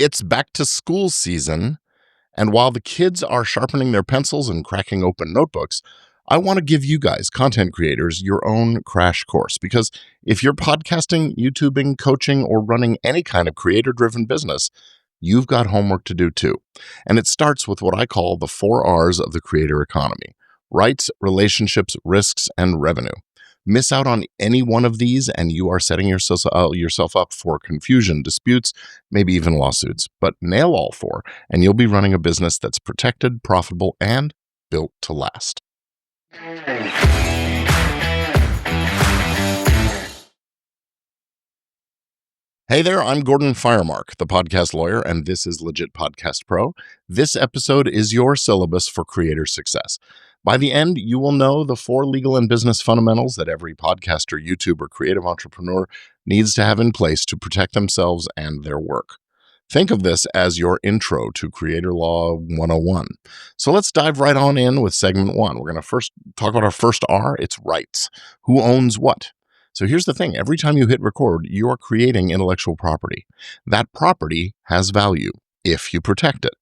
It's back to school season, and while the kids are sharpening their pencils and cracking open notebooks, I want to give you guys, content creators, your own crash course. Because if you're podcasting, YouTubing, coaching, or running any kind of creator-driven business, you've got homework to do too. And it starts with what I call the 4 R's of the creator economy: rights, relationships, risks, and revenue. Miss out on any one of these, and you are setting yourself up for confusion, disputes, maybe even lawsuits. But nail all 4, and you'll be running a business that's protected, profitable, and built to last. Hey there, I'm Gordon Firemark, the podcast lawyer, and this is Legit Podcast Pro. This episode is your syllabus for creator success. By the end, you will know the 4 legal and business fundamentals that every podcaster, YouTuber, creative entrepreneur needs to have in place to protect themselves and their work. Think of this as your intro to Creator Law 101. So let's dive right on in with segment 1. We're going to first talk about our first R. It's rights. Who owns what? So here's the thing. Every time you hit record, you are creating intellectual property. That property has value if you protect it.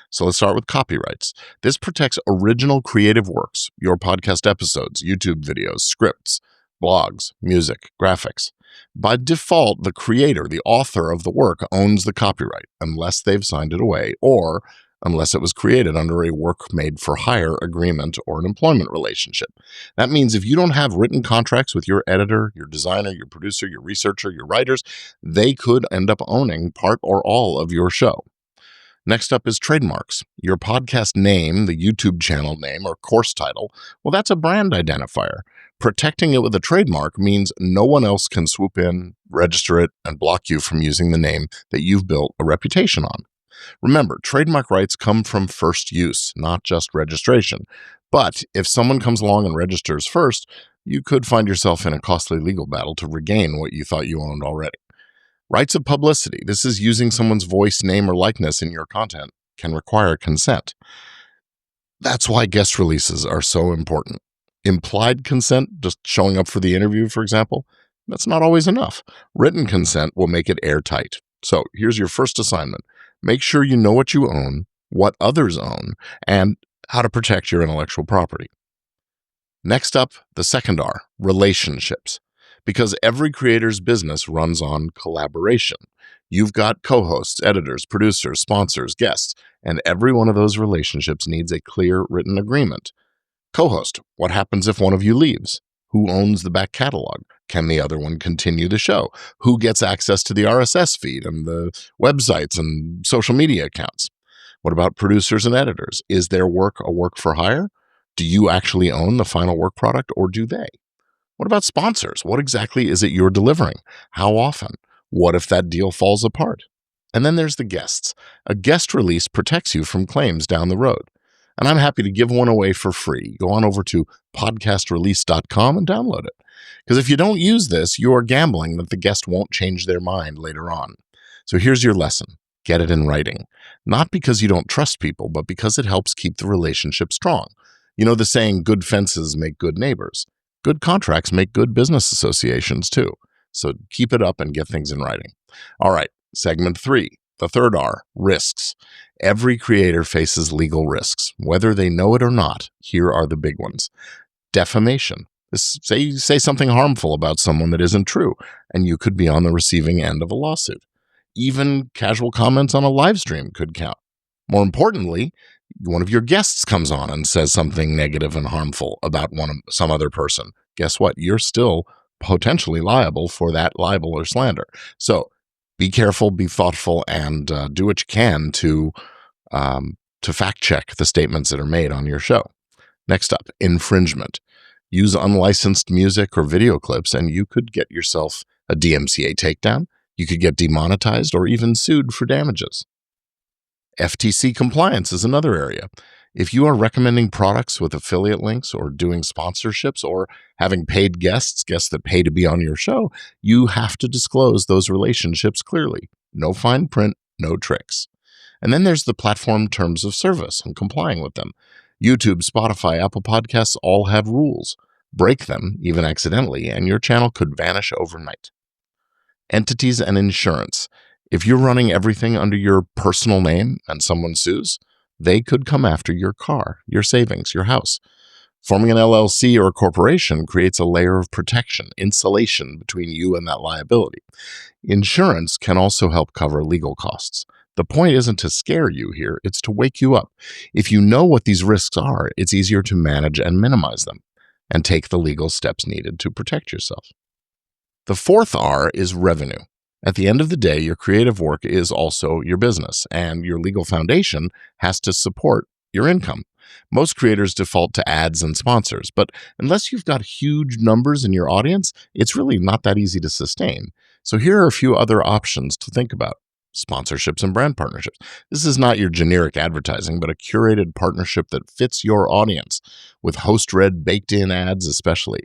So let's start with copyrights. This protects original creative works, your podcast episodes, YouTube videos, scripts, blogs, music, graphics. By default, the creator, the author of the work, owns the copyright unless they've signed it away or unless it was created under a work-made-for-hire agreement or an employment relationship. That means if you don't have written contracts with your editor, your designer, your producer, your researcher, your writers, they could end up owning part or all of your show. Next up is trademarks. Your podcast name, the YouTube channel name, or course title, well, that's a brand identifier. Protecting it with a trademark means no one else can swoop in, register it, and block you from using the name that you've built a reputation on. Remember, trademark rights come from first use, not just registration. But if someone comes along and registers first, you could find yourself in a costly legal battle to regain what you thought you owned already. Rights of publicity. This is using someone's voice, name, or likeness in your content can require consent. That's why guest releases are so important. Implied consent, just showing up for the interview, for example, that's not always enough. Written consent will make it airtight. So here's your first assignment. Make sure you know what you own, what others own, and how to protect your intellectual property. Next up, the second R, relationships. Because every creator's business runs on collaboration. You've got co-hosts, editors, producers, sponsors, guests, and every one of those relationships needs a clear written agreement. Co-host, what happens if one of you leaves? Who owns the back catalog? Can the other one continue the show? Who gets access to the RSS feed and the websites and social media accounts? What about producers and editors? Is their work a work for hire? Do you actually own the final work product, or do they? What about sponsors? What exactly is it you're delivering? How often? What if that deal falls apart? And then there's the guests. A guest release protects you from claims down the road. And I'm happy to give one away for free. Go on over to podcastrelease.com and download it. Because if you don't use this, you are gambling that the guest won't change their mind later on. So here's your lesson. Get it in writing. Not because you don't trust people, but because it helps keep the relationship strong. You know the saying, good fences make good neighbors. Good contracts make good business associations too. So keep it up and get things in writing. All right, segment 3, the third R, risks. Every creator faces legal risks, whether they know it or not. Here are the big ones. Defamation. Say something harmful about someone that isn't true, and you could be on the receiving end of a lawsuit. Even casual comments on a live stream could count. More importantly, one of your guests comes on and says something negative and harmful about some other person. Guess what? You're still potentially liable for that libel or slander. So be careful, be thoughtful, and do what you can to fact check the statements that are made on your show. Next up, infringement. Use unlicensed music or video clips, and you could get yourself a DMCA takedown. You could get demonetized or even sued for damages. FTC compliance is another area. If you are recommending products with affiliate links or doing sponsorships or having paid guests that pay to be on your show, you have to disclose those relationships clearly. No fine print, no tricks. And then there's the platform terms of service and complying with them. YouTube, Spotify, Apple Podcasts all have rules. Break them, even accidentally, and your channel could vanish overnight. Entities and insurance. If you're running everything under your personal name and someone sues, they could come after your car, your savings, your house. Forming an LLC or a corporation creates a layer of protection, insulation between you and that liability. Insurance can also help cover legal costs. The point isn't to scare you here, it's to wake you up. If you know what these risks are, it's easier to manage and minimize them and take the legal steps needed to protect yourself. The fourth R is revenue. At the end of the day, your creative work is also your business, and your legal foundation has to support your income. Most creators default to ads and sponsors, but unless you've got huge numbers in your audience, it's really not that easy to sustain. So here are a few other options to think about. Sponsorships and brand partnerships. This is not your generic advertising, but a curated partnership that fits your audience, with host-read baked-in ads especially.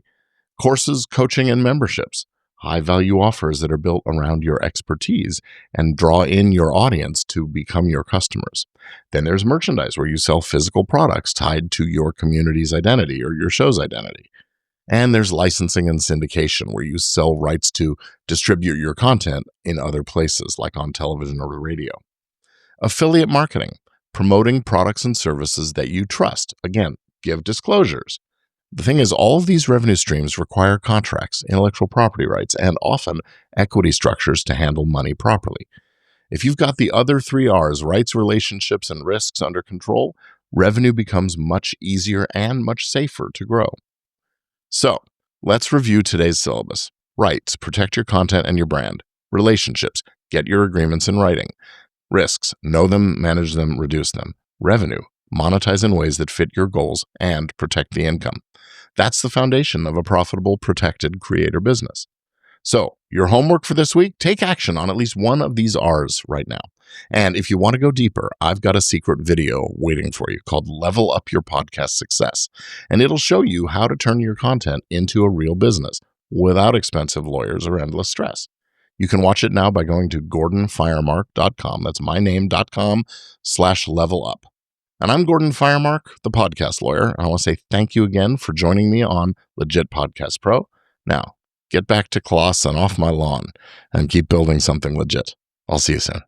Courses, coaching, and memberships. High-value offers that are built around your expertise and draw in your audience to become your customers. Then there's merchandise, where you sell physical products tied to your community's identity or your show's identity. And there's licensing and syndication, where you sell rights to distribute your content in other places, like on television or radio. Affiliate marketing, promoting products and services that you trust. Again, give disclosures. The thing is, all of these revenue streams require contracts, intellectual property rights, and often equity structures to handle money properly. If you've got the other three R's, rights, relationships, and risks, under control, revenue becomes much easier and much safer to grow. So, let's review today's syllabus. Rights, protect your content and your brand. Relationships, get your agreements in writing. Risks, know them, manage them, reduce them. Revenue, monetize in ways that fit your goals and protect the income. That's the foundation of a profitable, protected creator business. So, your homework for this week, take action on at least one of these R's right now. And if you want to go deeper, I've got a secret video waiting for you called Level Up Your Podcast Success. And it'll show you how to turn your content into a real business without expensive lawyers or endless stress. You can watch it now by going to gordonfiremark.com. That's myname.com/levelup. And I'm Gordon Firemark, the podcast lawyer. And I want to say thank you again for joining me on Legit Podcast Pro. Now, get back to class and off my lawn and keep building something legit. I'll see you soon.